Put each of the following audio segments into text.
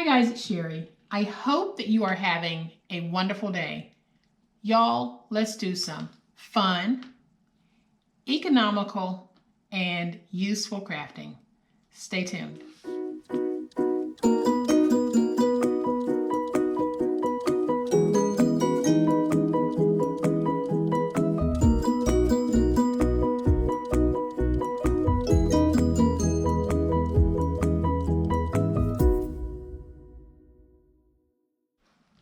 guys, it's Sherry. I hope that you are having a wonderful day. Y'all, let's do some fun, economical, and useful crafting. Stay tuned.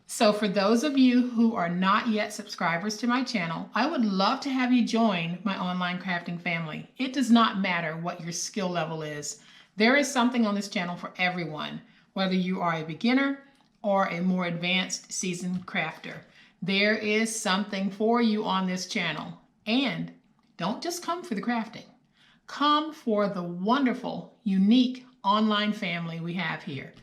So for those of you who are not yet subscribers to my channel, I would love to have you join my online crafting family. It does not matter what your skill level is. There is something on this channel for everyone, whether you are a beginner or a more advanced seasoned crafter. There is something for you on this channel. And don't just come for the crafting. Come for the wonderful, unique online family we have here.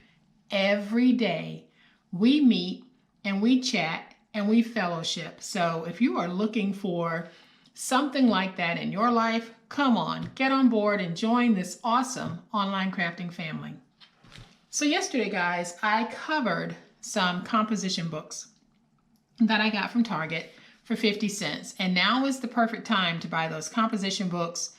Every day we meet and we chat and we fellowship. So if you are looking for something like that in your life, come on, get on board and join this awesome online crafting family. So yesterday, guys, I covered some composition books that I got from Target for 50 cents. And now is the perfect time to buy those composition books,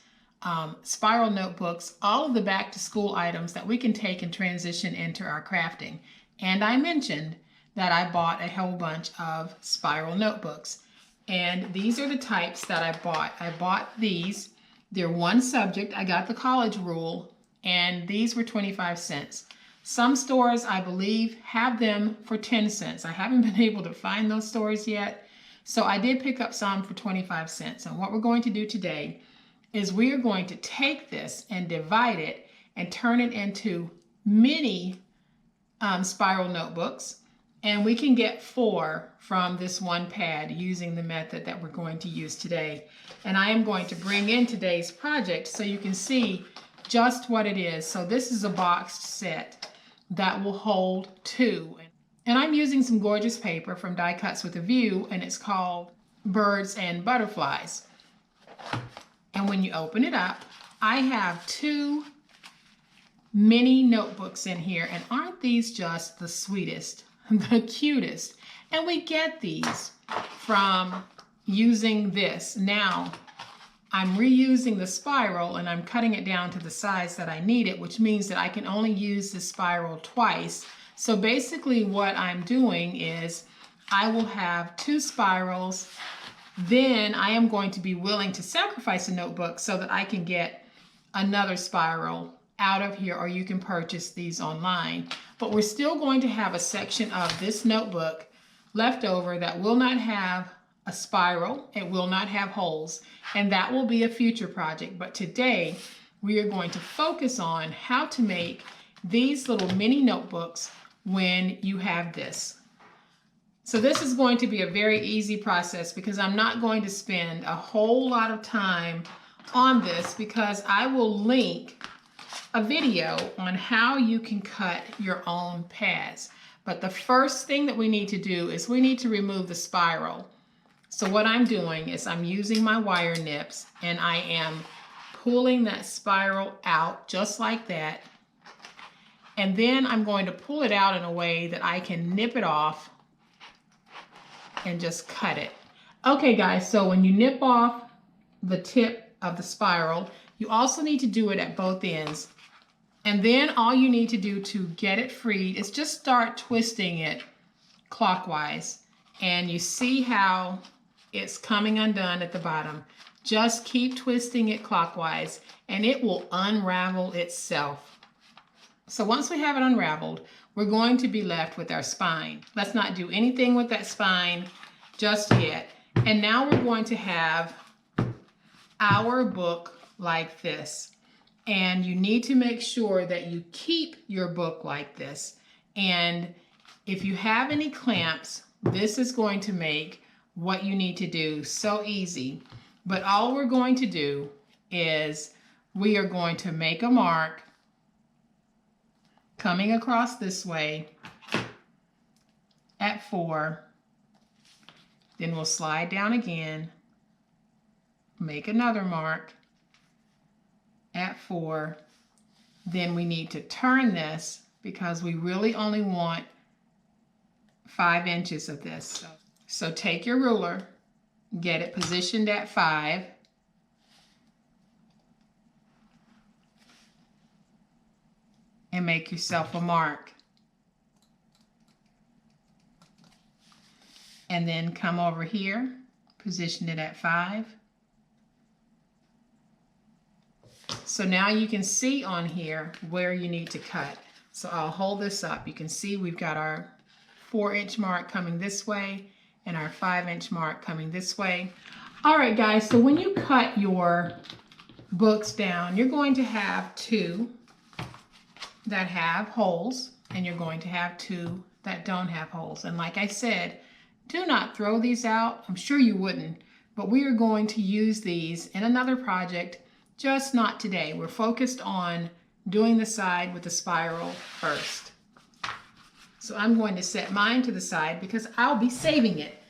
spiral notebooks, all of the back to school items that we can take and transition into our crafting. And I mentioned that I bought a whole bunch of spiral notebooks. And these are the types that I bought. I bought these. They're one subject. I got the college rule, and these were 25 cents. Some stores, I believe, have them for 10 cents. I haven't been able to find those stores yet. So I did pick up some for 25 cents. And what we're going to do today is we are going to take this and divide it and turn it into mini spiral notebooks. And we can get 4 from this one pad using the method that we're going to use today. And I am going to bring in today's project so you can see just what it is. So this is a boxed set that will hold 2. And I'm using some gorgeous paper from Die Cuts with a View, and it's called Birds and Butterflies. And when you open it up, I have 2 mini notebooks in here, and aren't these just the sweetest? The cutest. And we get these from using this. Now I'm reusing the spiral and I'm cutting it down to the size that I need it, which means that I can only use the spiral twice. So basically what I'm doing is I will have 2 spirals. Then I am going to be willing to sacrifice a notebook so that I can get another spiral out of here, or you can purchase these online. But we're still going to have a section of this notebook left over that will not have a spiral. It will not have holes, and that will be a future project. But today we are going to focus on how to make these little mini notebooks when you have this. So this is going to be a very easy process because I'm not going to spend a whole lot of time on this, because I will link a video on how you can cut your own pads. But the first thing that we need to do is we need to remove the spiral. So what I'm doing is I'm using my wire nips and I am pulling that spiral out just like that. And then I'm going to pull it out in a way that I can nip it off and just cut it. Okay guys, so when you nip off the tip of the spiral, you also need to do it at both ends. And then all you need to do to get it freed is just start twisting it clockwise. And you see how it's coming undone at the bottom. Just keep twisting it clockwise and it will unravel itself. So once we have it unraveled, we're going to be left with our spine. Let's not do anything with that spine just yet. And now we're going to have our book like this. And you need to make sure that you keep your book like this. And if you have any clamps, this is going to make what you need to do so easy. But all we're going to do is we are going to make a mark coming across this way at 4. Then we'll slide down again, make another mark at 4. Then we need to turn this because we really only want 5 inches of this. So take your ruler, get it positioned at 5. And make yourself a mark. And then come over here, position it at 5. So now you can see on here where you need to cut. So I'll hold this up. You can see we've got our 4-inch mark coming this way and our 5-inch mark coming this way. All right, guys, so when you cut your books down, you're going to have 2 that have holes, and you're going to have 2 that don't have holes. And like I said, do not throw these out. I'm sure you wouldn't, but we are going to use these in another project, just not today. We're focused on doing the side with the spiral first. So I'm going to set mine to the side because I'll be saving it.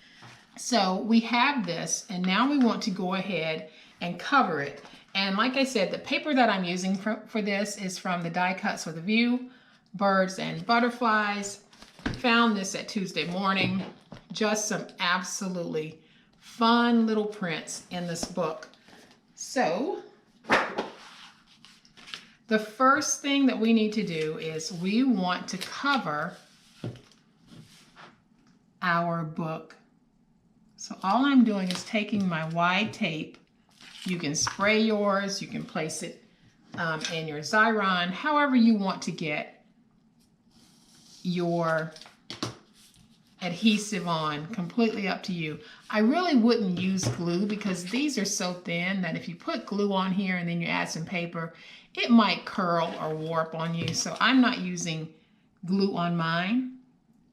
So we have this, and now we want to go ahead and cover it. And like I said, the paper that I'm using for this is from the Die Cuts with a View, Birds and Butterflies. Found this at Tuesday Morning. Just some absolutely fun little prints in this book. So the first thing that we need to do is we want to cover our book. So all I'm doing is taking my wide tape. You can spray yours, you can place it in your Xyron, however you want to get your adhesive on, completely up to you. I really wouldn't use glue because these are so thin that if you put glue on here and then you add some paper, it might curl or warp on you. So I'm not using glue on mine.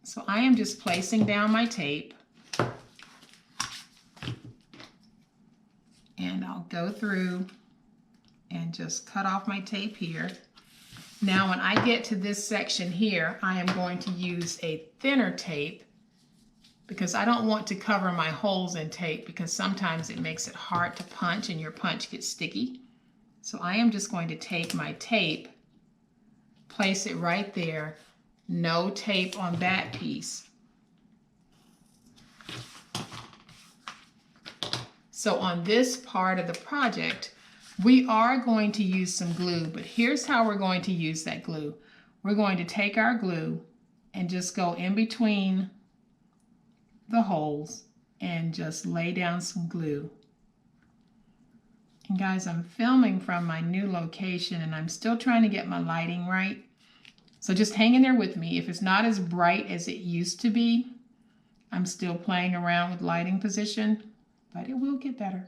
So I am just placing down my tape. And I'll go through and just cut off my tape here. Now when I get to this section here, I am going to use a thinner tape because I don't want to cover my holes in tape because sometimes it makes it hard to punch and your punch gets sticky. So I am just going to take my tape, place it right there, no tape on that piece. So on this part of the project, we are going to use some glue, but here's how we're going to use that glue. We're going to take our glue and just go in between the holes and just lay down some glue. And guys, I'm filming from my new location and I'm still trying to get my lighting right. So just hang in there with me. If it's not as bright as it used to be, I'm still playing around with lighting position, but it will get better.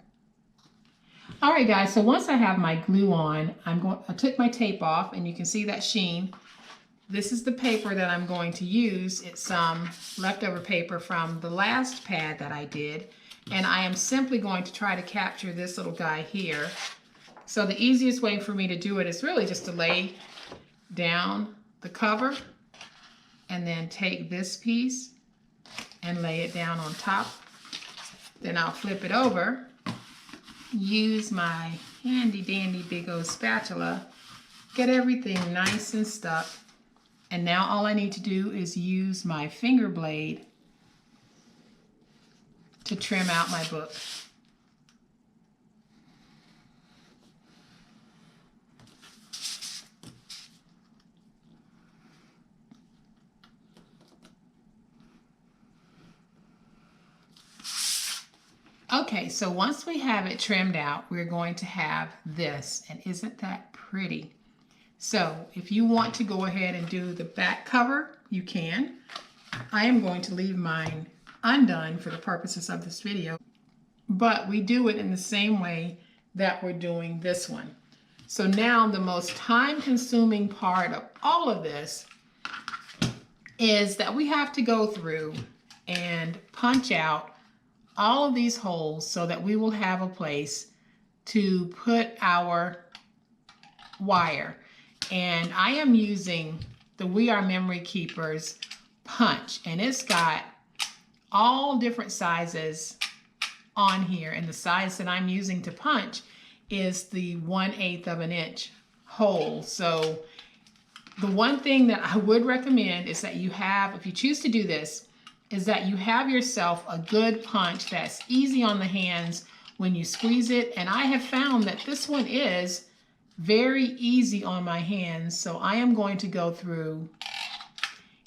All right, guys, so once I have my glue on, I took my tape off and you can see that sheen. This is the paper that I'm going to use. It's some leftover paper from the last pad that I did. And I am simply going to try to capture this little guy here. So the easiest way for me to do it is really just to lay down the cover and then take this piece and lay it down on top. Then I'll flip it over, use my handy dandy big old spatula, get everything nice and stuck. And now all I need to do is use my finger blade to trim out my book. Okay, so once we have it trimmed out, we're going to have this, and isn't that pretty? So if you want to go ahead and do the back cover, you can. I am going to leave mine undone for the purposes of this video, but we do it in the same way that we're doing this one. So now the most time-consuming part of all of this is that we have to go through and punch out all of these holes so that we will have a place to put our wire. And I am using the We Are Memory Keepers punch, and it's got all different sizes on here, and the size that I'm using to punch is the 1/8 of an inch hole. So The one thing that I would recommend is that you have, if you choose to do this, is that you have yourself a good punch that's easy on the hands when you squeeze it. And I have found that this one is very easy on my hands. So I am going to go through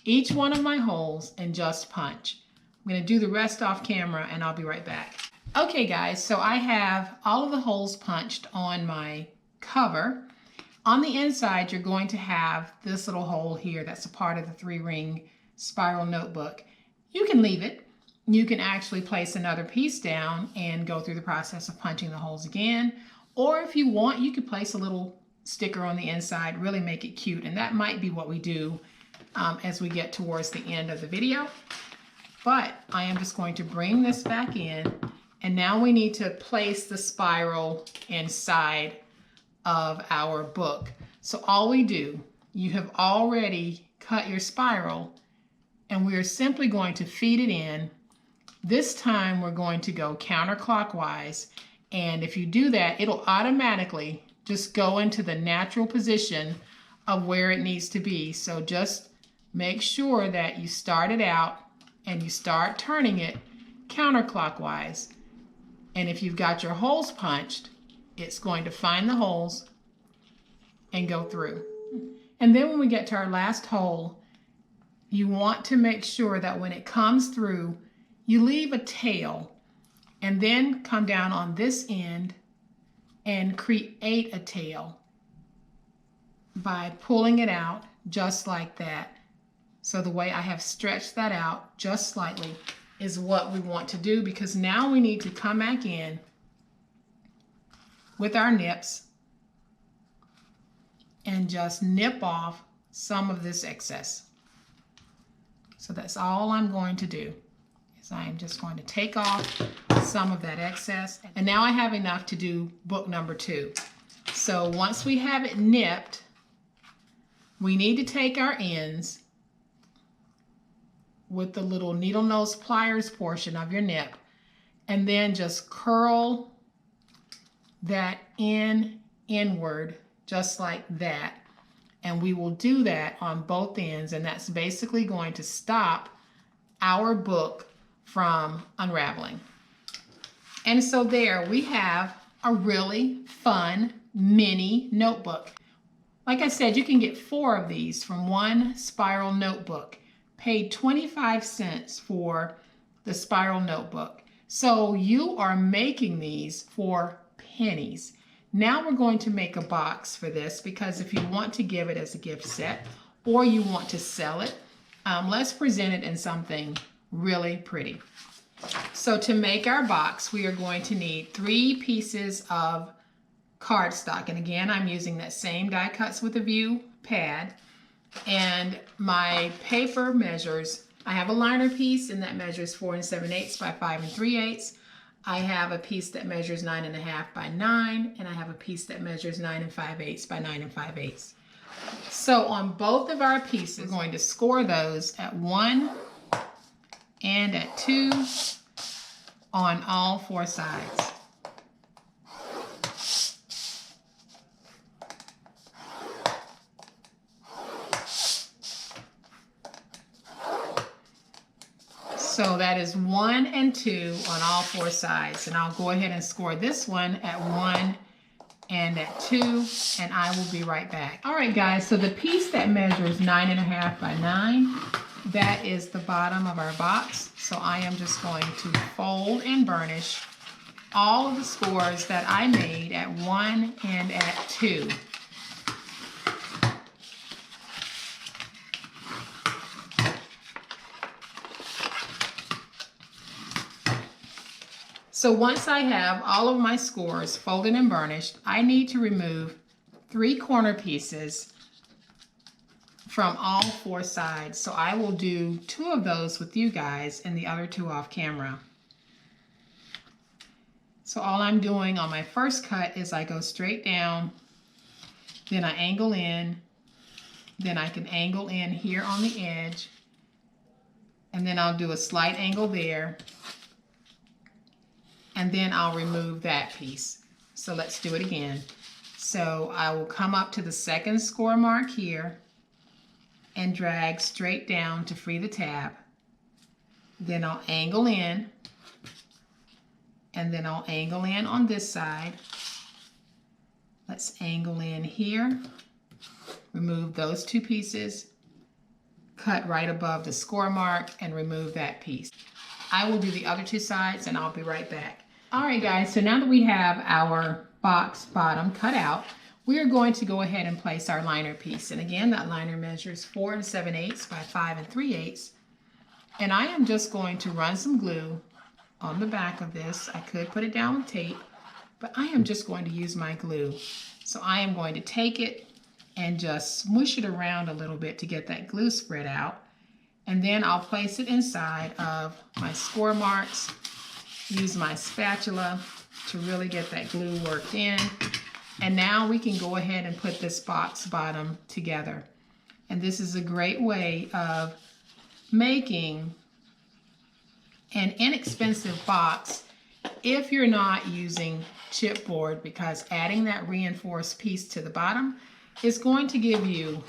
each one of my holes and just punch. I'm going to do the rest off camera and I'll be right back. Okay guys, so I have all of the holes punched on my cover. On the inside, you're going to have this little hole here that's a part of the 3-ring spiral notebook. You can leave it. You can actually place another piece down and go through the process of punching the holes again. Or if you want, you could place a little sticker on the inside, really make it cute. And that might be what we do as we get towards the end of the video. But I am just going to bring this back in. And now we need to place the spiral inside of our book. So all we do, you have already cut your spiral and we are simply going to feed it in. This time we're going to go counterclockwise, and if you do that, it'll automatically just go into the natural position of where it needs to be. So just make sure that you start it out and you start turning it counterclockwise. And if you've got your holes punched, it's going to find the holes and go through. And then when we get to our last hole, you want to make sure that when it comes through, you leave a tail and then come down on this end and create a tail by pulling it out just like that. So the way I have stretched that out just slightly is what we want to do, because now we need to come back in with our nips and just nip off some of this excess. So that's all I'm going to do, is I am just going to take off some of that excess. And now I have enough to do book number 2. So once we have it nipped, we need to take our ends with the little needle nose pliers portion of your nip and then just curl that inward just like that. And we will do that on both ends, and that's basically going to stop our book from unraveling. And so there we have a really fun mini notebook. Like I said, you can get 4 of these from one spiral notebook. Paid 25 cents for the spiral notebook. So you are making these for pennies. Now we're going to make a box for this, because if you want to give it as a gift set or you want to sell it, let's present it in something really pretty. So to make our box, we are going to need 3 pieces of cardstock. And again, I'm using that same die cuts with a view pad. And my paper measures, I have a liner piece and that measures 4 7/8 by 5 3/8. I have a piece that measures 9 1/2 by 9, and I have a piece that measures 9 5/8 by 9 5/8. So on both of our pieces, we're going to score those at 1 and at 2 on all 4 sides. So that is 1 and 2 on all 4 sides. And I'll go ahead and score this one at 1 and at 2, and I will be right back. All right, guys, so the piece that measures 9 1/2 by 9, that is the bottom of our box. So I am just going to fold and burnish all of the scores that I made at 1 and at 2. So once I have all of my scores folded and burnished, I need to remove 3 corner pieces from all 4 sides. So I will do 2 of those with you guys and the other 2 off camera. So all I'm doing on my first cut is I go straight down, then I angle in, then I can angle in here on the edge, and then I'll do a slight angle there, and then I'll remove that piece. So let's do it again. So I will come up to the second score mark here, and drag straight down to free the tab. Then I'll angle in, and then I'll angle in on this side. Let's angle in here, remove those two pieces, cut right above the score mark, and remove that piece. I will do the other two sides and I'll be right back. All right guys, so now that we have our box bottom cut out, we are going to go ahead and place our liner piece. And again, that liner measures 4 7/8 by 5 3/8. And I am just going to run some glue on the back of this. I could put it down with tape, but I am just going to use my glue. So I am going to take it and just smush it around a little bit to get that glue spread out. And then I'll place it inside of my score marks, use my spatula to really get that glue worked in. And now we can go ahead and put this box bottom together. And this is a great way of making an inexpensive box if you're not using chipboard, because adding that reinforced piece to the bottom is going to give you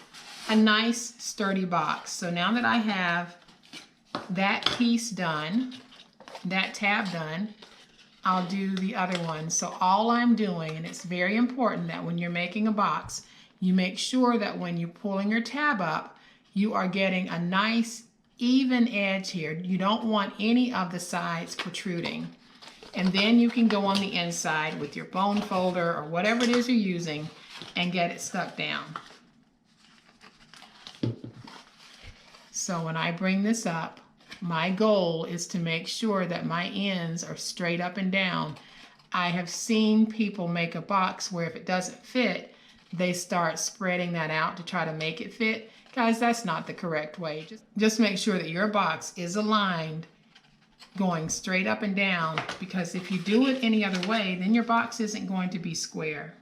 a nice sturdy box. So now that I have that piece done, that tab done, I'll do the other one. So all I'm doing, and it's very important that when you're making a box, you make sure that when you're pulling your tab up, you are getting a nice even edge here. You don't want any of the sides protruding. And then you can go on the inside with your bone folder or whatever it is you're using and get it stuck down. So when I bring this up, my goal is to make sure that my ends are straight up and down. I have seen people make a box where if it doesn't fit, they start spreading that out to try to make it fit. Guys, that's not the correct way. Just make sure that your box is aligned going straight up and down, because if you do it any other way, then your box isn't going to be square.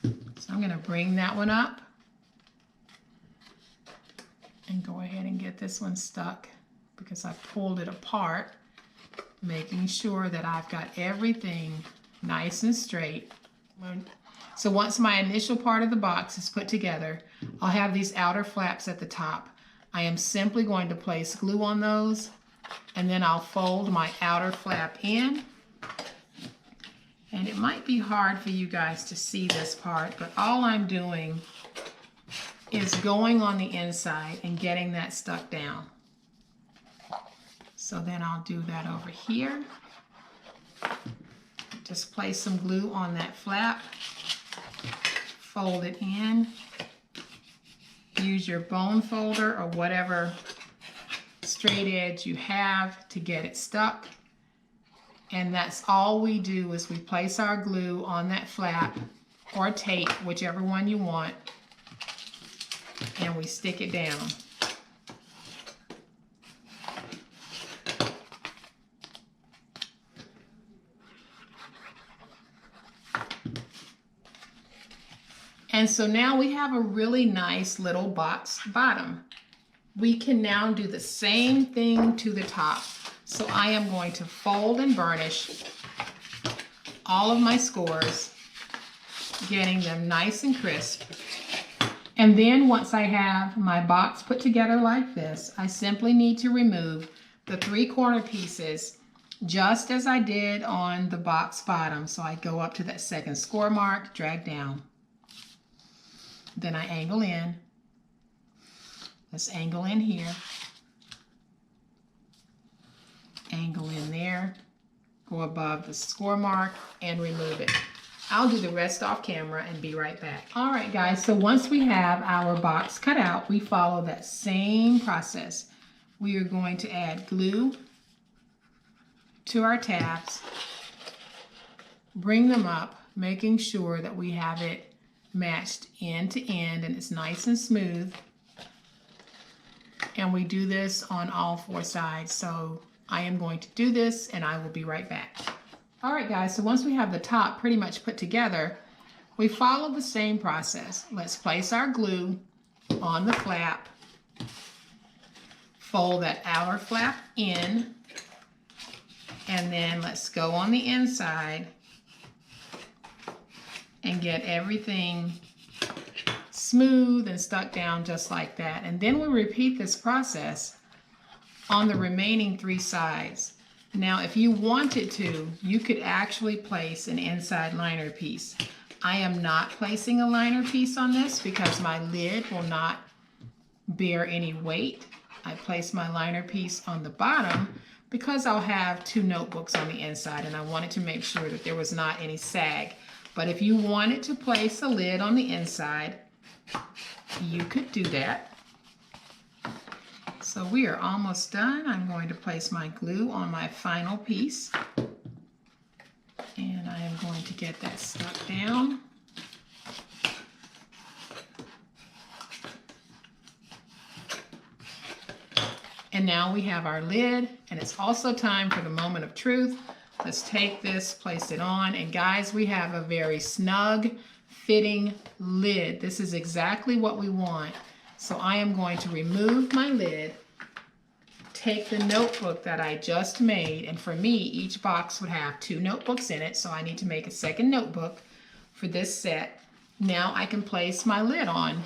So I'm going to bring that one up and go ahead and get this one stuck because I pulled it apart, making sure that I've got everything nice and straight. So once my initial part of the box is put together, I'll have these outer flaps at the top. I am simply going to place glue on those, and then I'll fold my outer flap in. And it might be hard for you guys to see this part, but all I'm doing is going on the inside and getting that stuck down. So then I'll do that over here. Just place some glue on that flap, fold it in, use your bone folder or whatever straight edge you have to get it stuck. And that's all we do, is we place our glue on that flap or tape, whichever one you want, and we stick it down. And so now we have a really nice little box bottom. We can now do the same thing to the top. So I am going to fold and burnish all of my scores, getting them nice and crisp. And then once I have my box put together like this, I simply need to remove the 3/4 pieces just as I did on the box bottom. So I go up to that second score mark, drag down. Then I angle in. Let's angle in here. Angle in there. Go above the score mark and remove it. I'll do the rest off camera and be right back. All right, guys, so once we have our box cut out, we follow that same process. We are going to add glue to our tabs, bring them up, making sure that we have it matched end to end and it's nice and smooth. And we do this on all 4 sides. So I am going to do this and I will be right back. All right, guys, so once we have the top pretty much put together, we follow the same process. Let's place our glue on the flap, fold that outer flap in, and then let's go on the inside and get everything smooth and stuck down just like that. And then we repeat this process on the remaining 3 sides. Now, if you wanted to, you could actually place an inside liner piece. I am not placing a liner piece on this because my lid will not bear any weight. I place my liner piece on the bottom because I'll have 2 notebooks on the inside, and I wanted to make sure that there was not any sag. But if you wanted to place a lid on the inside, you could do that. So we are almost done. I'm going to place my glue on my final piece. And I am going to get that stuck down. And now we have our lid, and it's also time for the moment of truth. Let's take this, place it on, and guys, we have a very snug fitting lid. This is exactly what we want. So I am going to remove my lid, take the notebook that I just made, and for me, each box would have 2 notebooks in it, so I need to make a second notebook for this set. Now I can place my lid on.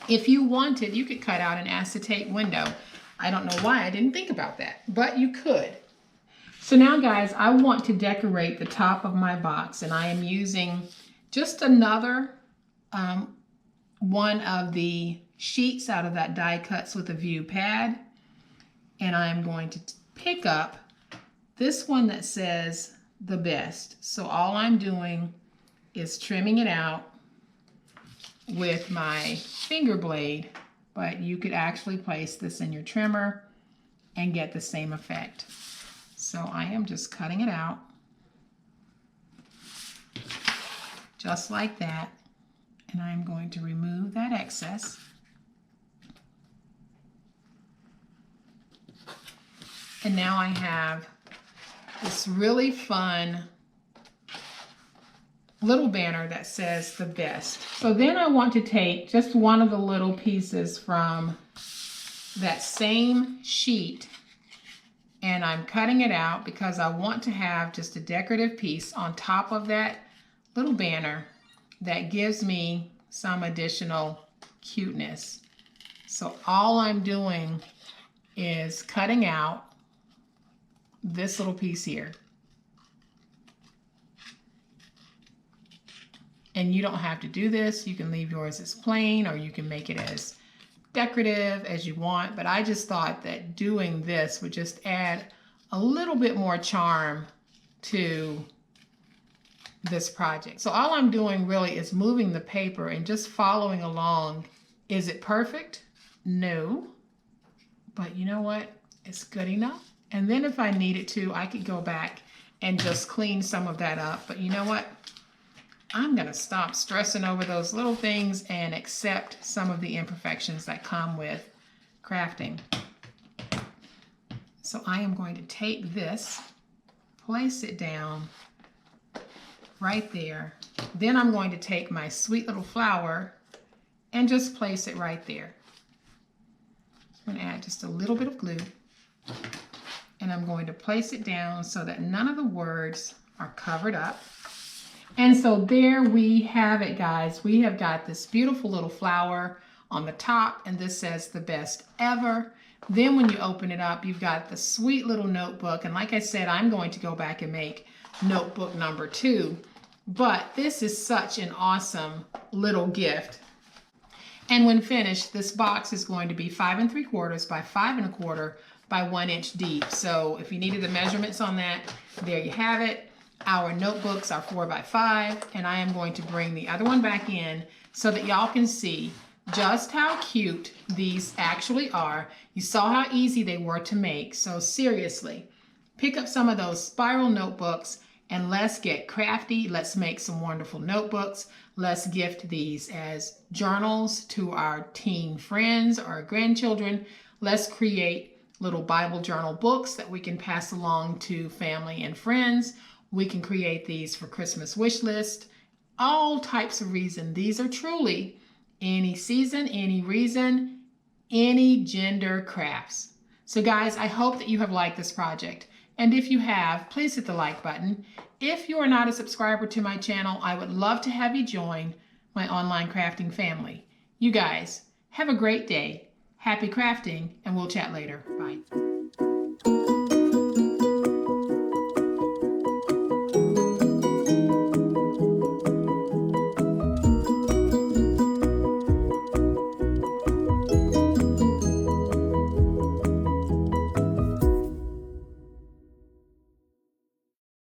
If you wanted, you could cut out an acetate window. I don't know why I didn't think about that, but you could. So now, guys, I want to decorate the top of my box, and I am using just another one of the sheets out of that die cuts with a view pad. And I'm going to pick up this one that says the best. So all I'm doing is trimming it out with my finger blade, but you could actually place this in your trimmer and get the same effect. So I am just cutting it out just like that, and I'm going to remove that excess. And now I have this really fun little banner that says the best. So then I want to take just one of the little pieces from that same sheet, and I'm cutting it out because I want to have just a decorative piece on top of that little banner that gives me some additional cuteness. So all I'm doing is cutting out this little piece here. And you don't have to do this. You can leave yours as plain, or you can make it as decorative as you want. But I just thought that doing this would just add a little bit more charm to this project. So all I'm doing really is moving the paper and just following along. Is it perfect? No. But you know what? It's good enough. And then if I needed to, I could go back and just clean some of that up. But you know what? I'm going to stop stressing over those little things and accept some of the imperfections that come with crafting. So I am going to take this, place it down right there. Then I'm going to take my sweet little flower and just place it right there. I'm going to add just a little bit of glue. And I'm going to place it down so that none of the words are covered up. And so there we have it, guys. We have got this beautiful little flower on the top, and this says the best ever. Then when you open it up, you've got the sweet little notebook. And like I said, I'm going to go back and make notebook number 2. But this is such an awesome little gift. And when finished, this box is going to be 5 3/4 by 5 1/4 by 1 inch deep. So if you needed the measurements on that, there you have it. Our notebooks are 4 by 5, and I am going to bring the other one back in so that y'all can see just how cute these actually are. You saw how easy they were to make. So seriously, pick up some of those spiral notebooks and let's get crafty. Let's make some wonderful notebooks. Let's gift these as journals to our teen friends or grandchildren. Let's create little Bible journal books that we can pass along to family and friends. We can create these for Christmas wish list. All types of reason. These are truly any season, any reason, any gender crafts. So guys, I hope that you have liked this project. And if you have, please hit the like button. If you are not a subscriber to my channel, I would love to have you join my online crafting family. You guys, have a great day. Happy crafting, and we'll chat later. Bye.